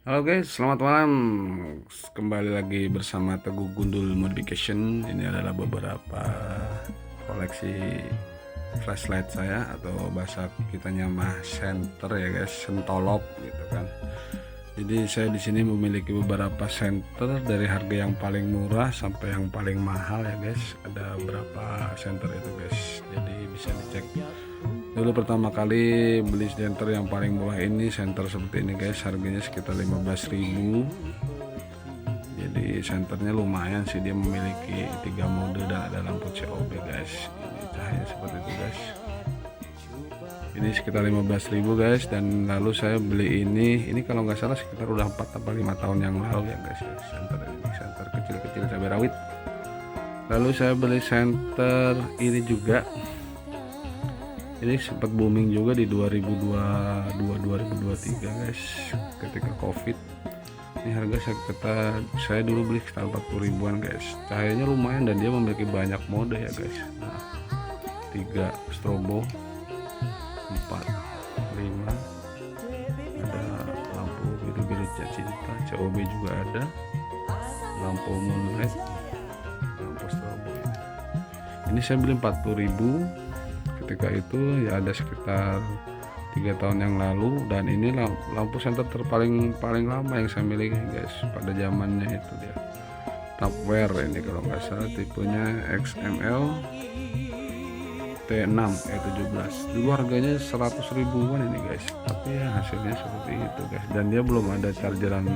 Halo guys, selamat malam. Kembali lagi bersama Teguh Gundul Modification. Ini adalah beberapa koleksi flashlight saya, atau bahasa kitanya mah senter ya guys, sentolop gitu kan. Jadi saya di sini memiliki beberapa senter dari harga yang paling murah sampai yang paling mahal ya guys. Ada berapa senter itu guys. Jadi bisa dicek. Dulu pertama kali beli senter yang paling murah ini, senter seperti ini guys, harganya sekitar 15.000. Jadi senternya lumayan sih, dia memiliki 3 mode dan ada lampu COB guys. Ini cahaya seperti itu guys. Ini sekitar 15.000 guys. Dan lalu saya beli ini kalau nggak salah sekitar udah 4 atau 5 tahun yang lalu ya guys. Senter ini senter kecil-kecil cabai rawit. Lalu saya beli senter ini juga. Ini sempat booming juga di 2022-2023 guys, ketika covid. Ini harga saya dulu beli sekitar 40 ribuan guys. Cahayanya lumayan dan dia memiliki banyak mode ya guys. Nah, 3 strobo, 4, 5, ada lampu biru-biru cinta, COB juga ada, lampu moonlight, lampu strobo. Ini saya beli 40.000 ketika itu ya, ada sekitar 3 tahun yang lalu. Dan ini lampu senter terpaling lama yang saya miliki guys pada zamannya itu. Dia Tupperware ini kalau nggak salah, tipenya XML T6 E17. Dulu harganya 100 ribuan ini guys, tapi ya hasilnya seperti itu guys. Dan dia belum ada chargeran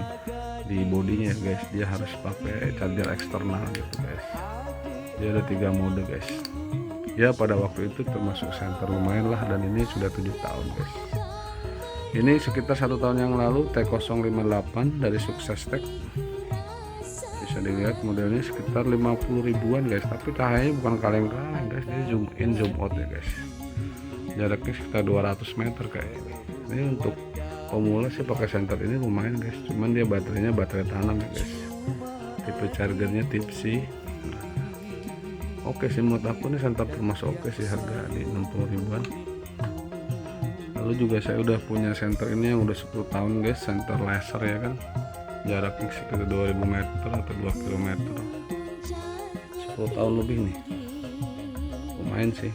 di bodinya guys, dia harus pakai charger eksternal gitu guys. Dia ada 3 mode guys. Ya pada waktu itu termasuk senter lumayan lah, dan ini sudah 7 tahun guys. Ini sekitar 1 tahun yang lalu, T058 dari Sukses Tech. Bisa dilihat modelnya sekitar 50 ribuan guys, tapi cahayanya bukan kaleng-kaleng guys, dia zoom in zoom out ya guys. Jaraknya sekitar 200 meter kayak ini. Ini untuk pemula sih pakai senter ini lumayan guys, cuman dia baterainya baterai tanam ya guys. Tipe chargernya Type C. Oke sih menurut aku nih senter termasuk oke sih, harga di 60 ribuan. Lalu juga saya udah punya senter ini yang udah 10 tahun guys, senter laser ya kan, jaraknya sekitar 2000 meter atau 2 km, 10 tahun lebih nih, lumayan sih.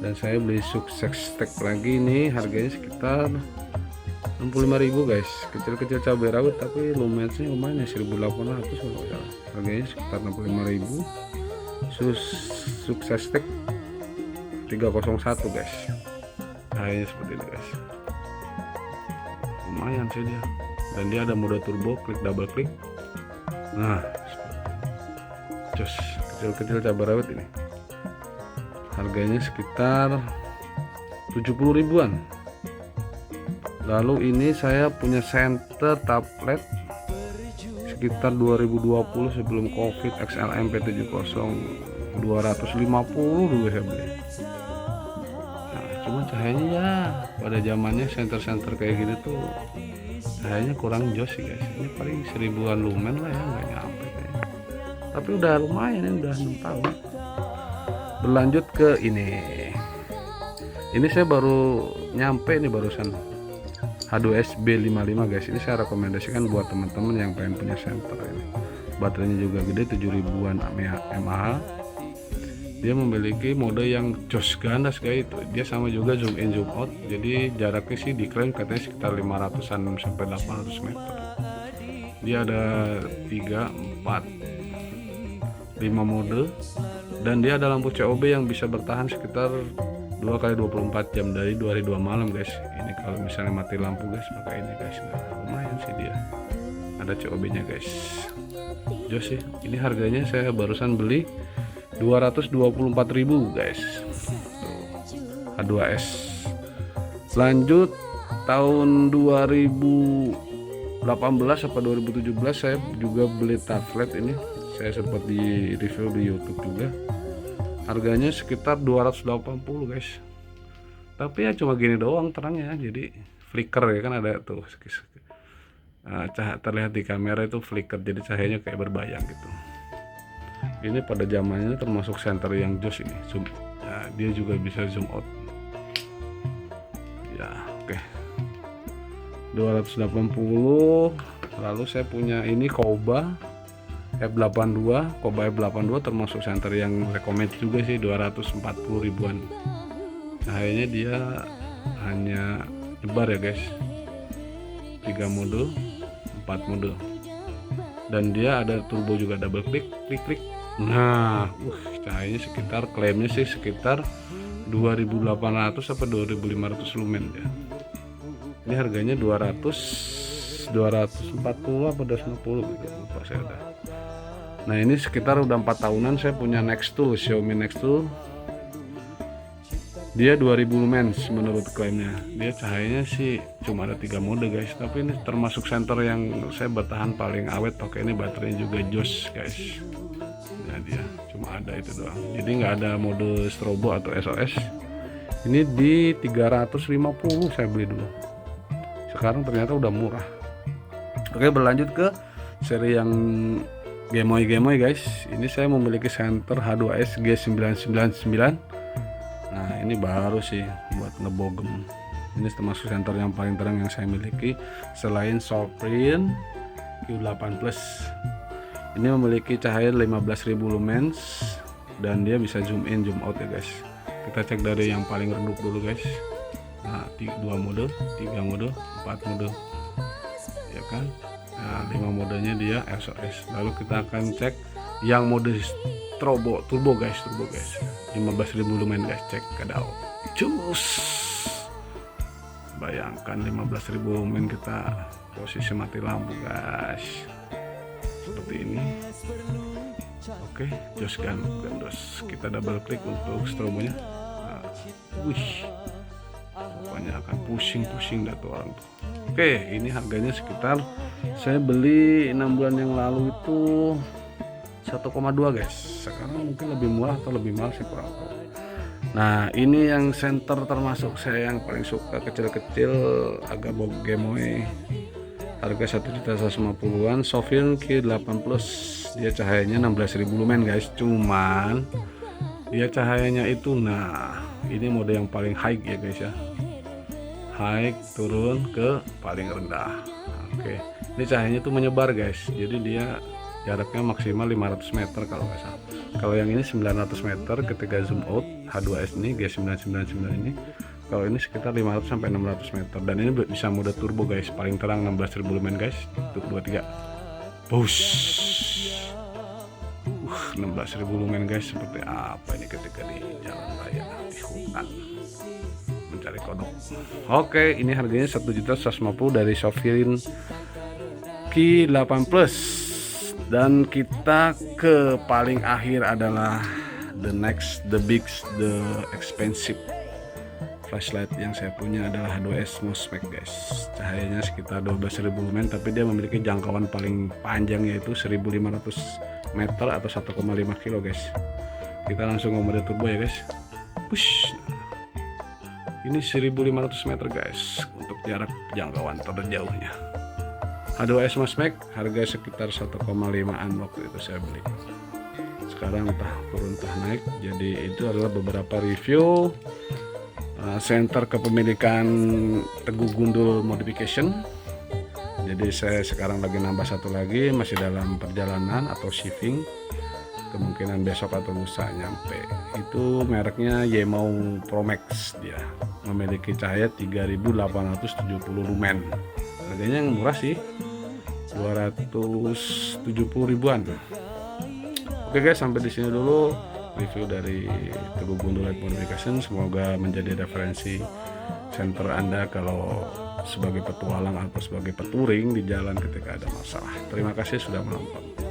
Dan saya beli Sukses Tech lagi nih, harganya sekitar 65.000 guys, kecil-kecil cabai rawit tapi lumayan ya, 1.800 kalau salah, harganya sekitar 65.000. Sukses Tech 301 guys, cahayanya seperti ini guys, lumayan sih dia. Dan dia ada mode turbo, klik double klik. Nah kecil-kecil cabai rawit ini, harganya sekitar 70 ribuan. Lalu ini saya punya senter tablet sekitar 2020 sebelum covid, XLM P70 250 dulu saya beli. Nah, cuman cahayanya ya pada zamannya senter-senter kayak gini tuh cahayanya kurang jos sih guys. Ini paling 1000-an lumen lah ya, nggak nyampe kayaknya. Tapi udah lumayan, ini udah 6 tahun. Berlanjut ke ini saya baru nyampe nih barusan, H2S B55 guys. Ini saya rekomendasikan buat teman-teman yang pengen punya senter ini. Baterainya juga gede, 7 ribuan mAh. Dia memiliki mode yang jos ganas kayak itu. Dia sama juga zoom in zoom out. Jadi jaraknya sih diklaim katanya sekitar 500-an sampai 800 meter. Dia ada 3, 4, 5 mode. Dan dia ada lampu COB yang bisa bertahan sekitar 2 kali 24 jam dari 2 hari 2 malam guys. Ini kalau misalnya mati lampu guys, pakai ini guys. Nah, lumayan sih dia. Ada COB nya guys. Jos sih. Ini harganya saya barusan beli 224.000 guys. H2S. Lanjut tahun 2018 atau 2017 saya juga beli tablet ini. Saya sempat di review di YouTube juga. Harganya sekitar 280 guys. Tapi ya cuma gini doang terangnya, jadi flicker ya kan, ada tuh terlihat di kamera itu flicker, jadi cahayanya kayak berbayang gitu. Ini pada zamannya termasuk senter yang jos ini, zoom ya, dia juga bisa zoom out ya. Oke, 280. Lalu saya punya ini Koba F82 termasuk senter yang recommend juga sih, 240 ribuan. Cahayanya dia hanya nyebar ya guys, 3 mode 4 mode, dan dia ada turbo juga, double klik. Nah cahayanya sekitar, klaimnya sih sekitar 2800 sampai 2500 lumen ya. Ini harganya 240 apa 250 gitu, lupa saya udah. Nah ini sekitar udah 4 tahunan saya punya Nextool, Xiaomi Nextool. Dia 2000 lumens menurut klaimnya. Dia cahayanya sih cuma ada 3 mode guys, tapi ini termasuk senter yang saya bertahan paling awet. Oke, ini baterainya juga jos guys. Nah dia cuma ada itu doang, jadi nggak ada mode strobo atau SOS. Ini di 350 saya beli dulu, sekarang ternyata udah murah. Oke, berlanjut ke seri yang gemoy guys. Ini saya memiliki senter H2S G999. Nah ini baru sih buat ngebogem. Ini termasuk senter yang paling terang yang saya miliki selain Sofrin Q8 Plus. Ini memiliki cahaya 15.000 lumens dan dia bisa zoom in zoom out ya guys. Kita cek dari yang paling redup dulu guys. Nah 2 mode, 3 mode, 4 mode ya kan. Nah 5 modenya dia SOS. Lalu kita akan cek yang mode turbo guys, 15.000 lumen guys. Cek kadau cus, bayangkan 15.000 lumen, kita posisi mati lampu guys seperti ini. Oke, jos gandos. Kita double klik untuk strobonya. Nah, wih, pokoknya akan pusing dah tuh orang tuh. Oke, ini harganya sekitar, saya beli 6 bulan yang lalu itu 1,2 guys. Sekarang mungkin lebih murah atau lebih mahal sih, kurang tahu. Nah ini yang center termasuk saya yang paling suka, kecil-kecil agak gemoy, harga 1.150-an. Sofrin Q8 Plus, dia cahayanya 16.000 lumen guys, cuman dia cahayanya itu, nah ini mode yang paling high ya guys ya, high turun ke paling rendah. Oke, ini cahayanya tuh menyebar guys, jadi dia jaraknya maksimal 500 meter kalau nggak salah. Kalau yang ini 900 meter ketika zoom out H2S ini G999 ini. Kalau ini sekitar 500 sampai 600 meter, dan ini bisa mode turbo guys, paling terang 16.000 lumen guys. Tuh 23 push 16.000 lumen guys. Seperti apa ini ketika di jalan raya di hutan mencari kodok. Oke, ini harganya 1.150 dari Sofrin Q8 Plus. Dan kita ke paling akhir adalah the expensive flashlight yang saya punya adalah H2S Mosfet guys. Cahayanya sekitar 12.000 lumen, tapi dia memiliki jangkauan paling panjang yaitu 1.500 meter atau 1,5 kilo guys. Kita langsung ke mode turbo ya guys. Push. Ini 1.500 meter guys untuk jarak jangkauan terjauhnya. H2S Mosfet harga sekitar 1,5an waktu itu saya beli. Sekarang entah turun entah naik. Jadi itu adalah beberapa review center kepemilikan Teguh Gundul Modification. Jadi saya sekarang lagi nambah satu lagi, masih dalam perjalanan atau shipping, kemungkinan besok atau lusa nyampe. Itu mereknya Yemau Pro Max, dia memiliki cahaya 3.870 lumen. Harganya yang murah sih, 270 ribuan. Oke guys, sampai di sini dulu review dari Teguh Gundul Modification. Semoga menjadi referensi center Anda kalau sebagai petualang atau sebagai peturing di jalan ketika ada masalah. Terima kasih sudah menonton.